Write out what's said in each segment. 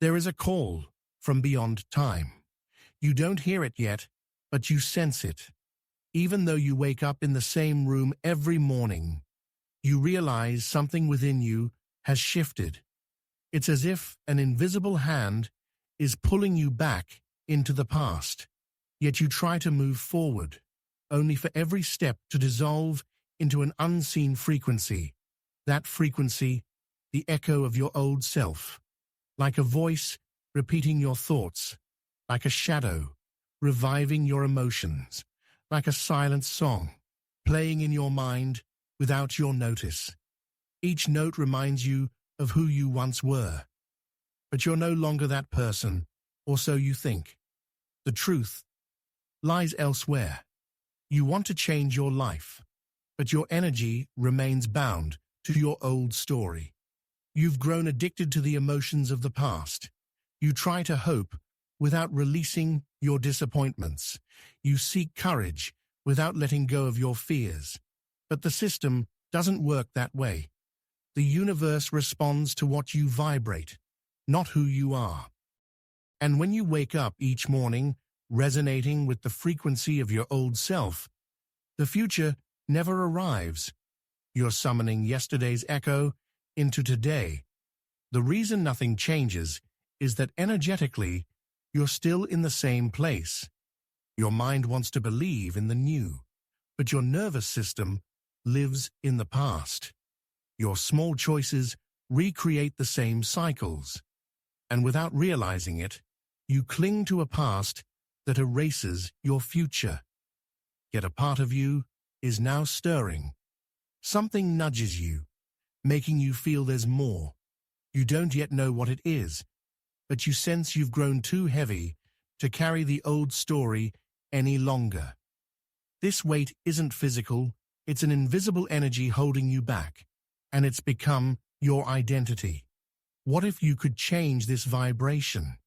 There is a call from beyond time. You don't hear it yet, but you sense it. Even though you wake up in the same room every morning, you realize something within you has shifted. It's as if an invisible hand is pulling you back into the past, yet you try to move forward, only for every step to dissolve into an unseen frequency. That frequency, the echo of your old self, like a voice repeating your thoughts, like a shadow reviving your emotions, like a silent song playing in your mind without your notice. Each note reminds you of who you once were, but you're no longer that person, or so you think. The truth lies elsewhere. You want to change your life, but your energy remains bound to your old story. You've grown addicted to the emotions of the past. You try to hope without releasing your disappointments. You seek courage without letting go of your fears. But the system doesn't work that way. The universe responds to what you vibrate, not who you are. And when you wake up each morning, resonating with the frequency of your old self, the future never arrives. You're summoning yesterday's echo into today. The reason nothing changes is that energetically, you're still in the same place. Your mind wants to believe in the new, but your nervous system lives in the past. Your small choices recreate the same cycles, and without realizing it, you cling to a past that erases your future. Yet a part of you is now stirring. Something nudges you, making you feel there's more. You don't yet know what it is, but you sense you've grown too heavy to carry the old story any longer. This weight isn't physical, it's an invisible energy holding you back, and it's become your identity. What if you could change this vibration?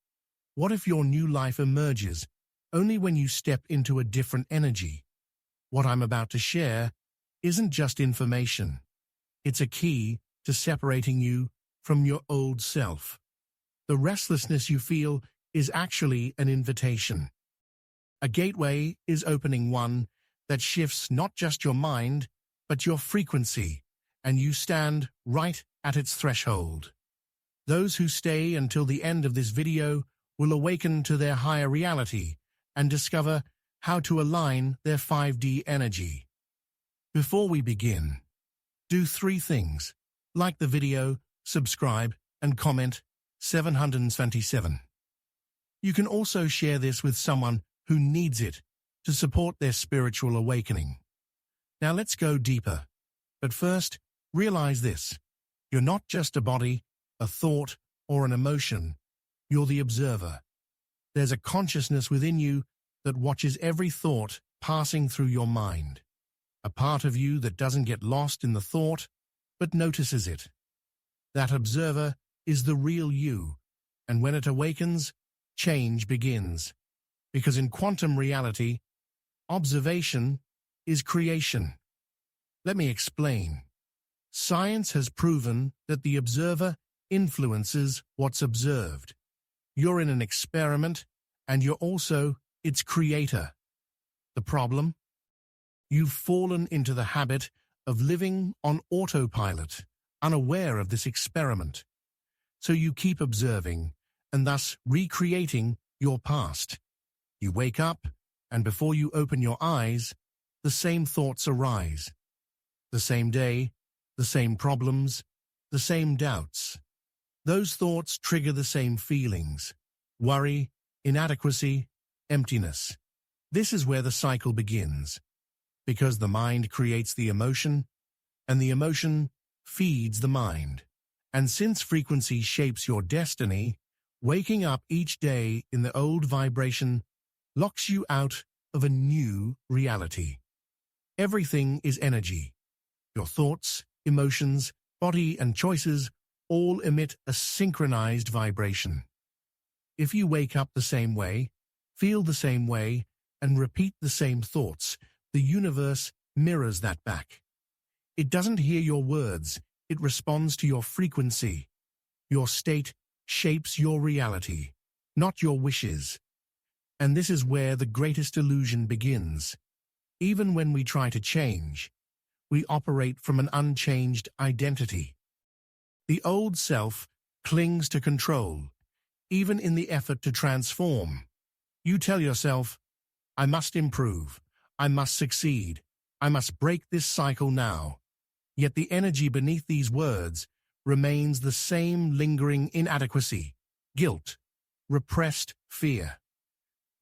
What if your new life emerges only when you step into a different energy? What I'm about to share isn't just information. It's a key to separating you from your old self. The restlessness you feel is actually an invitation. A gateway is opening, one that shifts not just your mind, but your frequency, and you stand right at its threshold. Those who stay until the end of this video will awaken to their higher reality and discover how to align their 5D energy. Before we begin, do 3 things. Like the video, subscribe, and comment 727. You can also share this with someone who needs it to support their spiritual awakening. Now let's go deeper. But first, realize this. You're not just a body, a thought, or an emotion. You're the observer. There's a consciousness within you that watches every thought passing through your mind. A part of you that doesn't get lost in the thought, but notices it. That observer is the real you, and when it awakens, change begins. Because in quantum reality, observation is creation. Let me explain. Science has proven that the observer influences what's observed. You're in an experiment, and you're also its creator. The problem? You've fallen into the habit of living on autopilot, unaware of this experiment. So you keep observing, and thus recreating your past. You wake up, and before you open your eyes, the same thoughts arise. The same day, the same problems, the same doubts. Those thoughts trigger the same feelings: worry, inadequacy, emptiness. This is where the cycle begins, because the mind creates the emotion, and the emotion feeds the mind. And since frequency shapes your destiny, waking up each day in the old vibration locks you out of a new reality. Everything is energy. Your thoughts, emotions, body, and choices all emit a synchronized vibration. If you wake up the same way, feel the same way, and repeat the same thoughts, the universe mirrors that back. It doesn't hear your words, it responds to your frequency. Your state shapes your reality, not your wishes. And this is where the greatest illusion begins. Even when we try to change, we operate from an unchanged identity. The old self clings to control, even in the effort to transform. You tell yourself, I must improve, I must succeed, I must break this cycle now. Yet the energy beneath these words remains the same lingering inadequacy, guilt, repressed fear.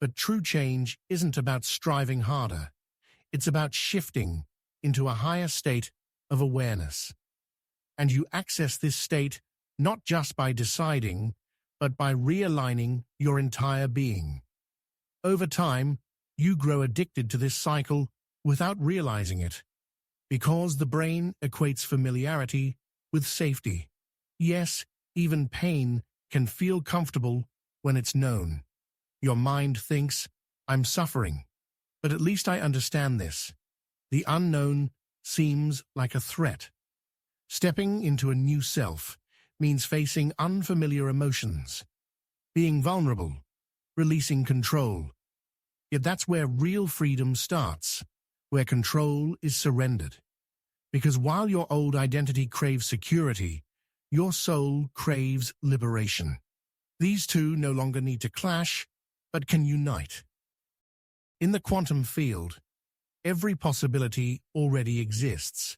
But true change isn't about striving harder. It's about shifting into a higher state of awareness. And you access this state not just by deciding, but by realigning your entire being. Over time, you grow addicted to this cycle without realizing it, because the brain equates familiarity with safety. Yes, even pain can feel comfortable when it's known. Your mind thinks, I'm suffering, but at least I understand this. The unknown seems like a threat. Stepping into a new self means facing unfamiliar emotions, being vulnerable, releasing control. Yet that's where real freedom starts, where control is surrendered. Because while your old identity craves security, your soul craves liberation. These two no longer need to clash, but can unite. In the quantum field, every possibility already exists.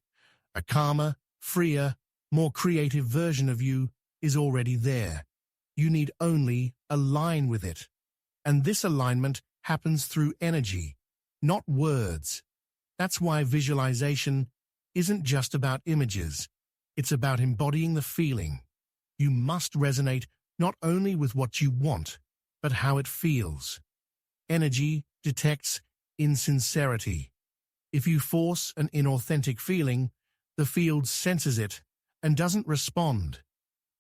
A calmer, freer, more creative version of you is already there. You need only align with it. And this alignment happens through energy, not words. That's why visualization isn't just about images. It's about embodying the feeling. You must resonate not only with what you want, but how it feels. Energy detects insincerity. If you force an inauthentic feeling, the field senses it and doesn't respond.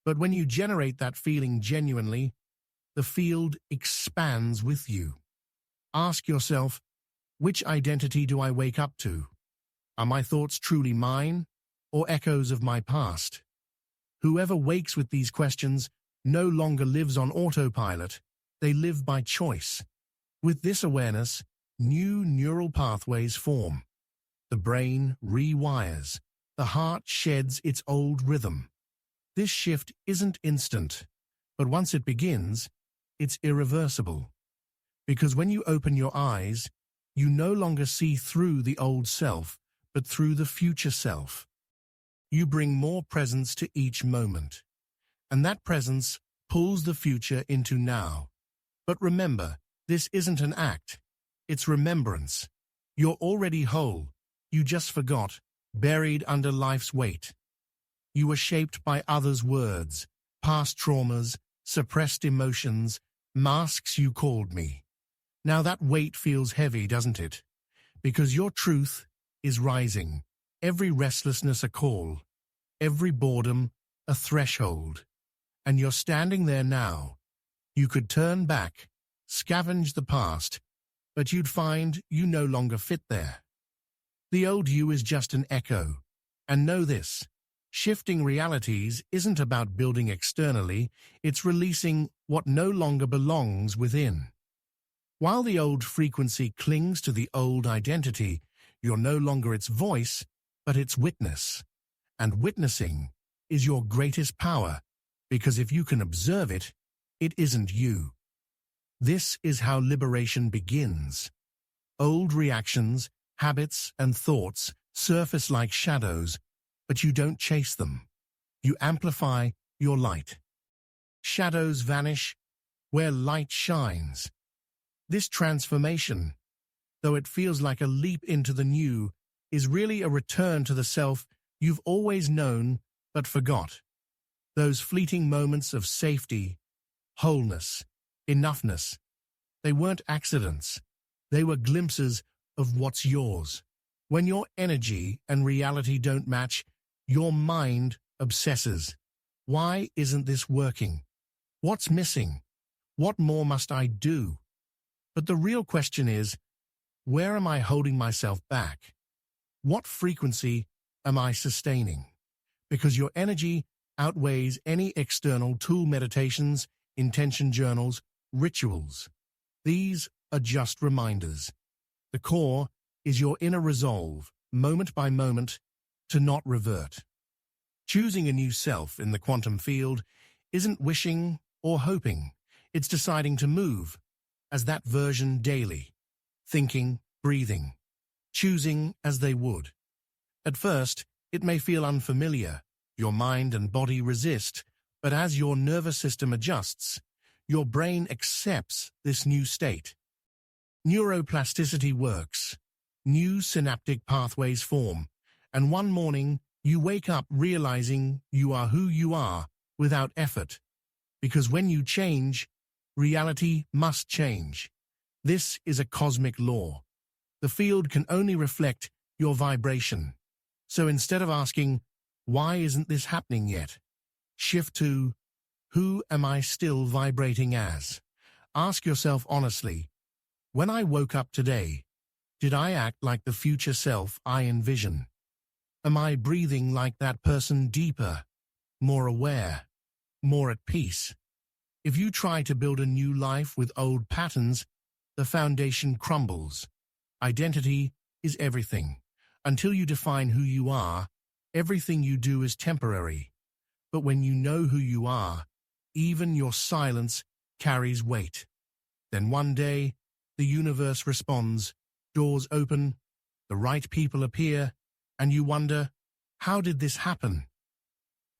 But when you generate that feeling genuinely, the field expands with you. Ask yourself, which identity do I wake up to? Are my thoughts truly mine, or echoes of my past? Whoever wakes with these questions no longer lives on autopilot, they live by choice. With this awareness, new neural pathways form. The brain rewires, the heart sheds its old rhythm. This shift isn't instant, but once it begins, it's irreversible. Because when you open your eyes, you no longer see through the old self, but through the future self. You bring more presence to each moment, and that presence pulls the future into now. But remember, this isn't an act, it's remembrance. You're already whole, you just forgot, buried under life's weight. You were shaped by others' words, past traumas, suppressed emotions, masks you called me. Now that weight feels heavy, doesn't it? Because your truth is rising, every restlessness a call, every boredom a threshold. And you're standing there now. You could turn back, scavenge the past, but you'd find you no longer fit there. The old you is just an echo. And know this, shifting realities isn't about building externally, it's releasing what no longer belongs within. While the old frequency clings to the old identity, you're no longer its voice, but its witness. And witnessing is your greatest power, because if you can observe it, it isn't you. This is how liberation begins. Old reactions, habits, and thoughts surface like shadows, but you don't chase them. You amplify your light. Shadows vanish where light shines. This transformation, though it feels like a leap into the new, is really a return to the self you've always known but forgot. Those fleeting moments of safety, wholeness, enoughness, they weren't accidents. They were glimpses of what's yours. When your energy and reality don't match, your mind obsesses. Why isn't this working? What's missing? What more must I do? But the real question is, where am I holding myself back? What frequency am I sustaining? Because your energy outweighs any external tool meditations, intention journals, rituals. These are just reminders. The core is your inner resolve, moment by moment, to not revert. Choosing a new self in the quantum field isn't wishing or hoping. It's deciding to move as that version daily, thinking, breathing, choosing as they would. At first, it may feel unfamiliar. Your mind and body resist, but as your nervous system adjusts, your brain accepts this new state. Neuroplasticity works. New synaptic pathways form, and one morning you wake up realizing you are who you are without effort. Because when you change, reality must change. This is a cosmic law. The field can only reflect your vibration. So instead of asking, "Why isn't this happening yet?" shift to, "Who am I still vibrating as?" Ask yourself honestly, when I woke up today, did I act like the future self I envision? Am I breathing like that person deeper, more aware, more at peace? If you try to build a new life with old patterns, the foundation crumbles. Identity is everything. Until you define who you are, everything you do is temporary. But when you know who you are, even your silence carries weight. Then one day, the universe responds, doors open, the right people appear, and you wonder, how did this happen?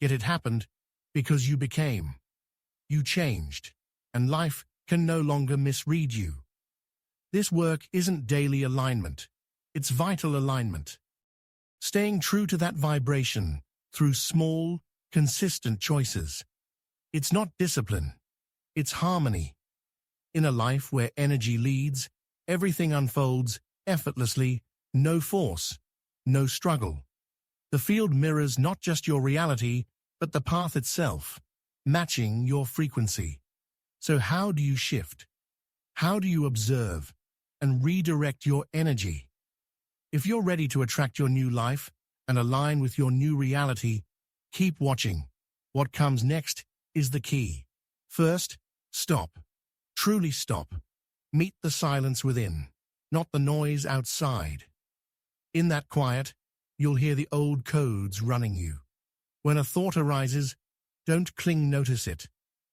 Yet it happened because you became. You changed, and life can no longer misread you. This work isn't daily alignment, it's vital alignment. Staying true to that vibration through small, consistent choices. It's not discipline, it's harmony. In a life where energy leads, everything unfolds effortlessly, no force, no struggle. The field mirrors not just your reality, but the path itself, matching your frequency. So how do you shift? How do you observe and redirect your energy? If you're ready to attract your new life and align with your new reality, keep watching. What comes next is the key. First, stop. Truly stop. Meet the silence within, not the noise outside. In that quiet, you'll hear the old codes running you. When a thought arises, don't cling, notice it.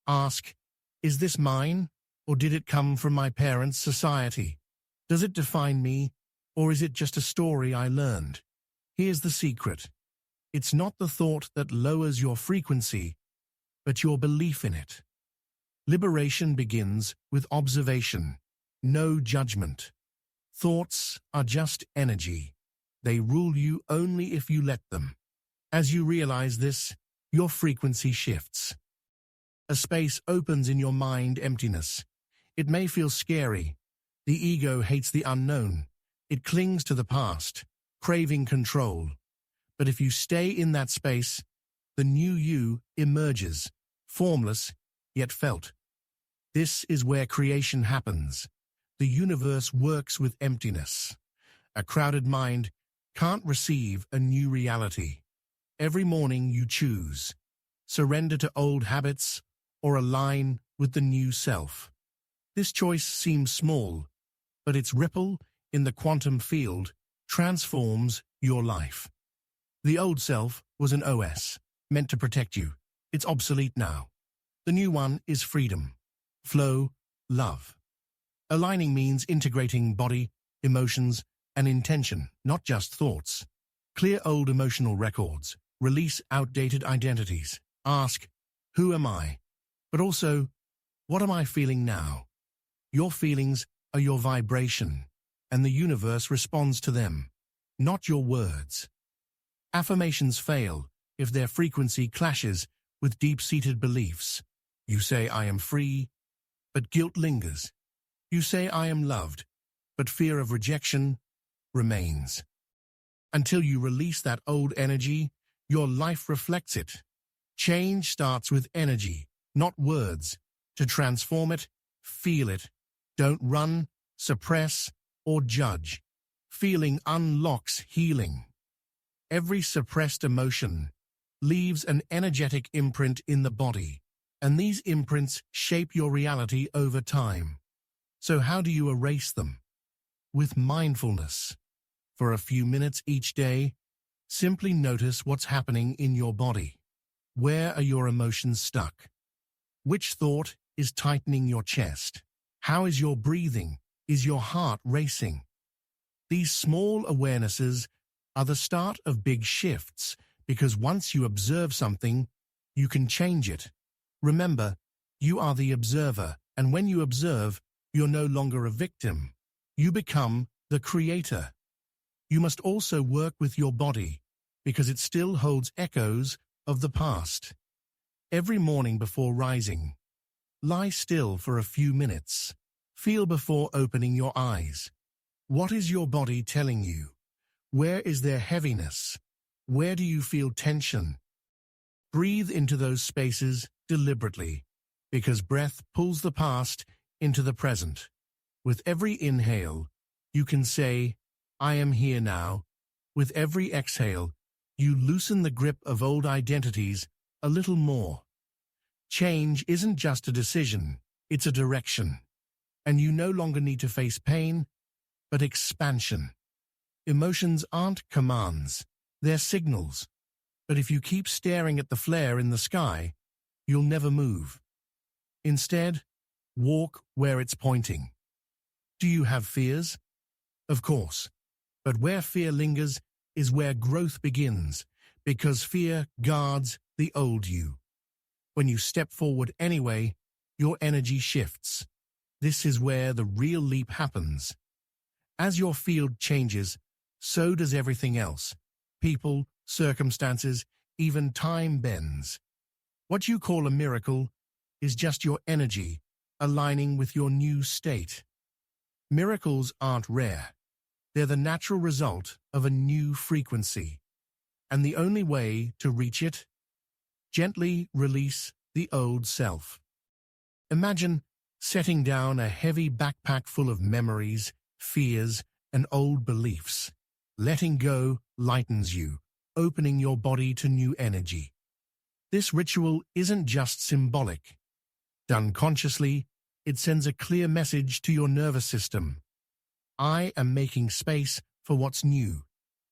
Ask, is this mine, or did it come from my parents' society? Does it define me, or is it just a story I learned? Here's the secret. It's not the thought that lowers your frequency, but your belief in it. Liberation begins with observation, no judgment. Thoughts are just energy. They rule you only if you let them. As you realize this, your frequency shifts. A space opens in your mind, emptiness. It may feel scary. The ego hates the unknown. It clings to the past, craving control. But if you stay in that space, the new you emerges, formless yet felt. This is where creation happens. The universe works with emptiness. A crowded mind can't receive a new reality. Every morning you choose. Surrender to old habits or align with the new self. This choice seems small, but its ripple in the quantum field transforms your life. The old self was an OS, meant to protect you. It's obsolete now. The new one is freedom, flow, love. Aligning means integrating body, emotions, and intention, not just thoughts. Clear old emotional records. Release outdated identities. Ask, who am I? But also, what am I feeling now? Your feelings are your vibration, and the universe responds to them, not your words. Affirmations fail if their frequency clashes with deep-seated beliefs. You say, I am free, but guilt lingers. You say, I am loved, but fear of rejection remains. Until you release that old energy, your life reflects it. Change starts with energy, not words. To transform it, feel it. Don't run, suppress, or judge. Feeling unlocks healing. Every suppressed emotion, leaves an energetic imprint in the body, and these imprints shape your reality over time. So how do you erase them? With mindfulness. For a few minutes each day, simply notice what's happening in your body. Where are your emotions stuck? Which thought is tightening your chest? How is your breathing? Is your heart racing? These small awarenesses are the start of big shifts, because once you observe something, you can change it. Remember, you are the observer, and when you observe, you're no longer a victim. You become the creator. You must also work with your body, because it still holds echoes of the past. Every morning before rising, lie still for a few minutes. Feel before opening your eyes. What is your body telling you? Where is there heaviness? Where do you feel tension? Breathe into those spaces deliberately, because breath pulls the past into the present. With every inhale, you can say, I am here now. With every exhale, you loosen the grip of old identities a little more. Change isn't just a decision, it's a direction. And you no longer need to face pain, but expansion. Emotions aren't commands, they're signals. But if you keep staring at the flare in the sky, you'll never move. Instead, walk where it's pointing. Do you have fears? Of course. But where fear lingers is where growth begins, because fear guards the old you. When you step forward anyway, your energy shifts. This is where the real leap happens. As your field changes, so does everything else. People, circumstances, even time bends. What you call a miracle is just your energy aligning with your new state. Miracles aren't rare. They're the natural result of a new frequency. And the only way to reach it? Gently release the old self. Imagine setting down a heavy backpack full of memories, fears, and old beliefs. Letting go lightens you, opening your body to new energy. This ritual isn't just symbolic. Done consciously, it sends a clear message to your nervous system. I am making space for what's new.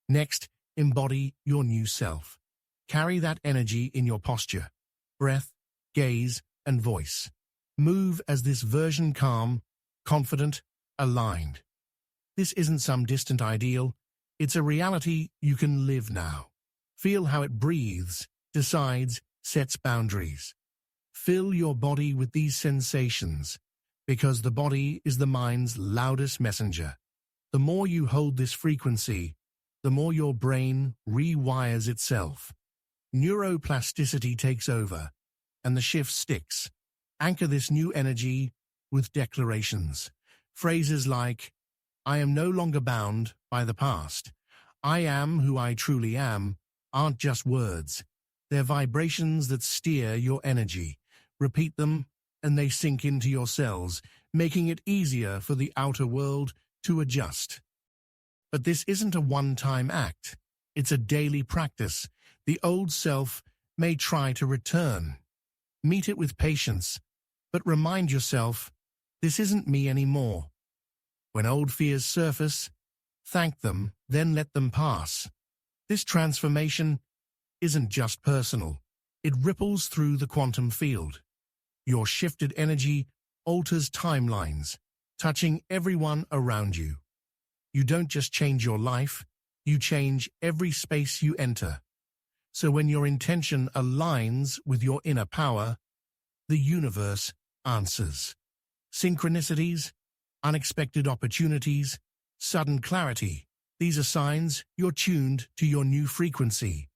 Next, embody your new self. Carry that energy in your posture, breath, gaze, and voice. Move as this version calm, confident, aligned. This isn't some distant ideal. It's a reality you can live now. Feel how it breathes, decides, sets boundaries. Fill your body with these sensations, because the body is the mind's loudest messenger. The more you hold this frequency, the more your brain rewires itself. Neuroplasticity takes over, and the shift sticks. Anchor this new energy with declarations. Phrases like, I am no longer bound by the past. I am who I truly am aren't just words. They're vibrations that steer your energy. Repeat them, and they sink into your cells, making it easier for the outer world to adjust. But this isn't a one-time act. It's a daily practice. The old self may try to return. Meet it with patience, but remind yourself, this isn't me anymore. When old fears surface, thank them, then let them pass. This transformation isn't just personal. It ripples through the quantum field. Your shifted energy alters timelines, touching everyone around you. You don't just change your life, you change every space you enter. So when your intention aligns with your inner power, the universe answers. Synchronicities, unexpected opportunities, sudden clarity. These are signs you're tuned to your new frequency.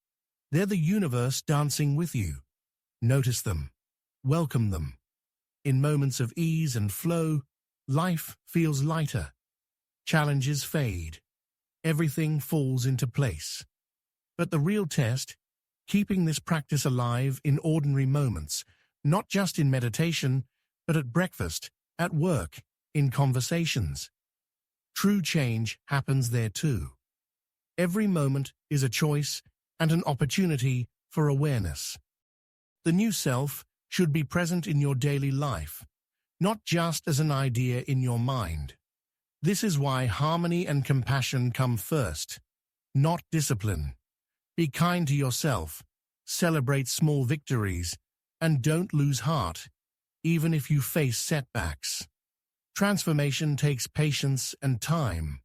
They're the universe dancing with you. Notice them. Welcome them. In moments of ease and flow, life feels lighter. Challenges fade. Everything falls into place. But the real test, keeping this practice alive in ordinary moments, not just in meditation, but at breakfast, at work, in conversations. True change happens there too. Every moment is a choice and an opportunity for awareness. The new self should be present in your daily life, not just as an idea in your mind. This is why harmony and compassion come first, not discipline. Be kind to yourself, celebrate small victories, and don't lose heart, even if you face setbacks. Transformation takes patience and time,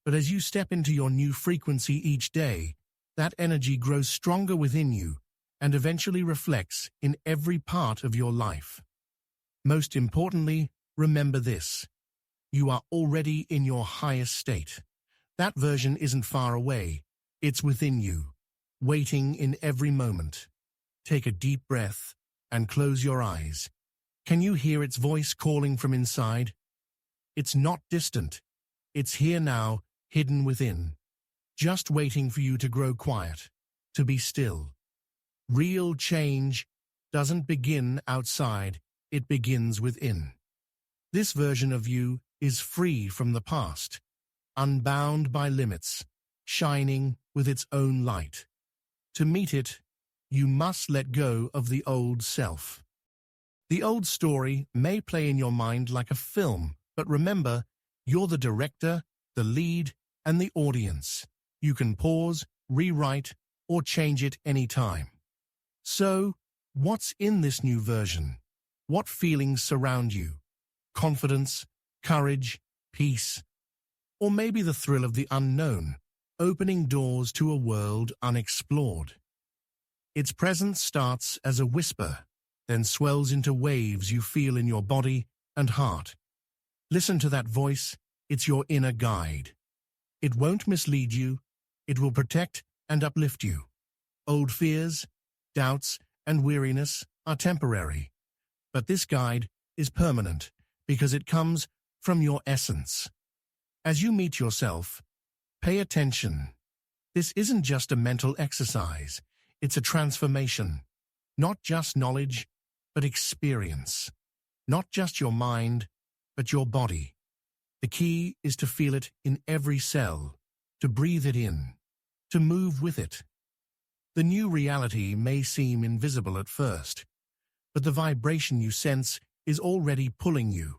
but as you step into your new frequency each day, that energy grows stronger within you and eventually reflects in every part of your life. Most importantly, remember this: you are already in your highest state. That version isn't far away, it's within you, waiting in every moment. Take a deep breath and close your eyes. Can you hear its voice calling from inside? It's not distant. It's here now, hidden within, just waiting for you to grow quiet, to be still. Real change doesn't begin outside, it begins within. This version of you is free from the past, unbound by limits, shining with its own light. To meet it, you must let go of the old self. The old story may play in your mind like a film, but remember, you're the director, the lead, and the audience. You can pause, rewrite, or change it anytime. So, what's in this new version? What feelings surround you? Confidence, courage, peace, or maybe the thrill of the unknown, opening doors to a world unexplored. Its presence starts as a whisper, then swells into waves you feel in your body and heart. Listen to that voice, it's your inner guide. It won't mislead you, it will protect and uplift you. Old fears, doubts, and weariness are temporary, but this guide is permanent because it comes from your essence. As you meet yourself, pay attention. This isn't just a mental exercise, it's a transformation. Not just knowledge, but experience. Not just your mind, but your body. The key is to feel it in every cell, to breathe it in, to move with it. The new reality may seem invisible at first, but the vibration you sense is already pulling you.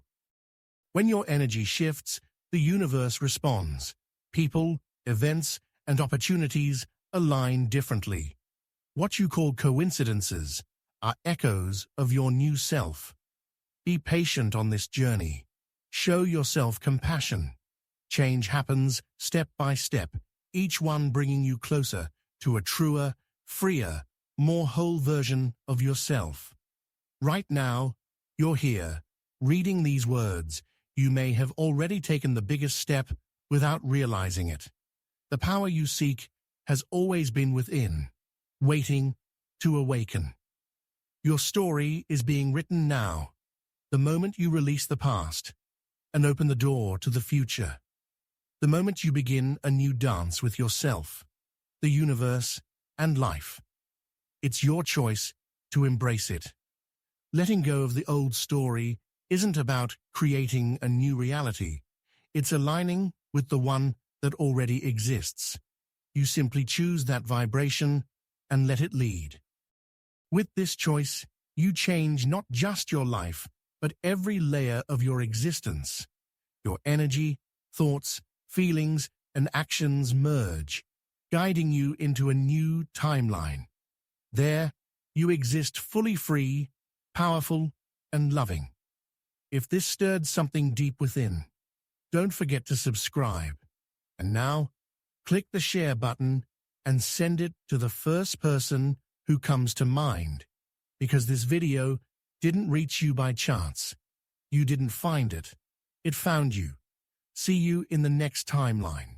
When your energy shifts, the universe responds. People, events, and opportunities align differently. What you call coincidences are echoes of your new self. Be patient on this journey. Show yourself compassion. Change happens step by step, each one bringing you closer to a truer, freer, more whole version of yourself. Right now, you're here, reading these words. You may have already taken the biggest step without realizing it. The power you seek has always been within, waiting to awaken. Your story is being written now, the moment you release the past and open the door to the future. The moment you begin a new dance with yourself, the universe, and life. It's your choice to embrace it. Letting go of the old story isn't about creating a new reality. It's aligning with the one that already exists. You simply choose that vibration and let it lead. With this choice, you change not just your life, but every layer of your existence. Your energy, thoughts, feelings, and actions merge, guiding you into a new timeline. There, you exist fully free, powerful, and loving. If this stirred something deep within, don't forget to subscribe. And now, click the share button and send it to the first person who comes to mind, because this video didn't reach you by chance. You didn't find it. It found you. See you in the next timeline.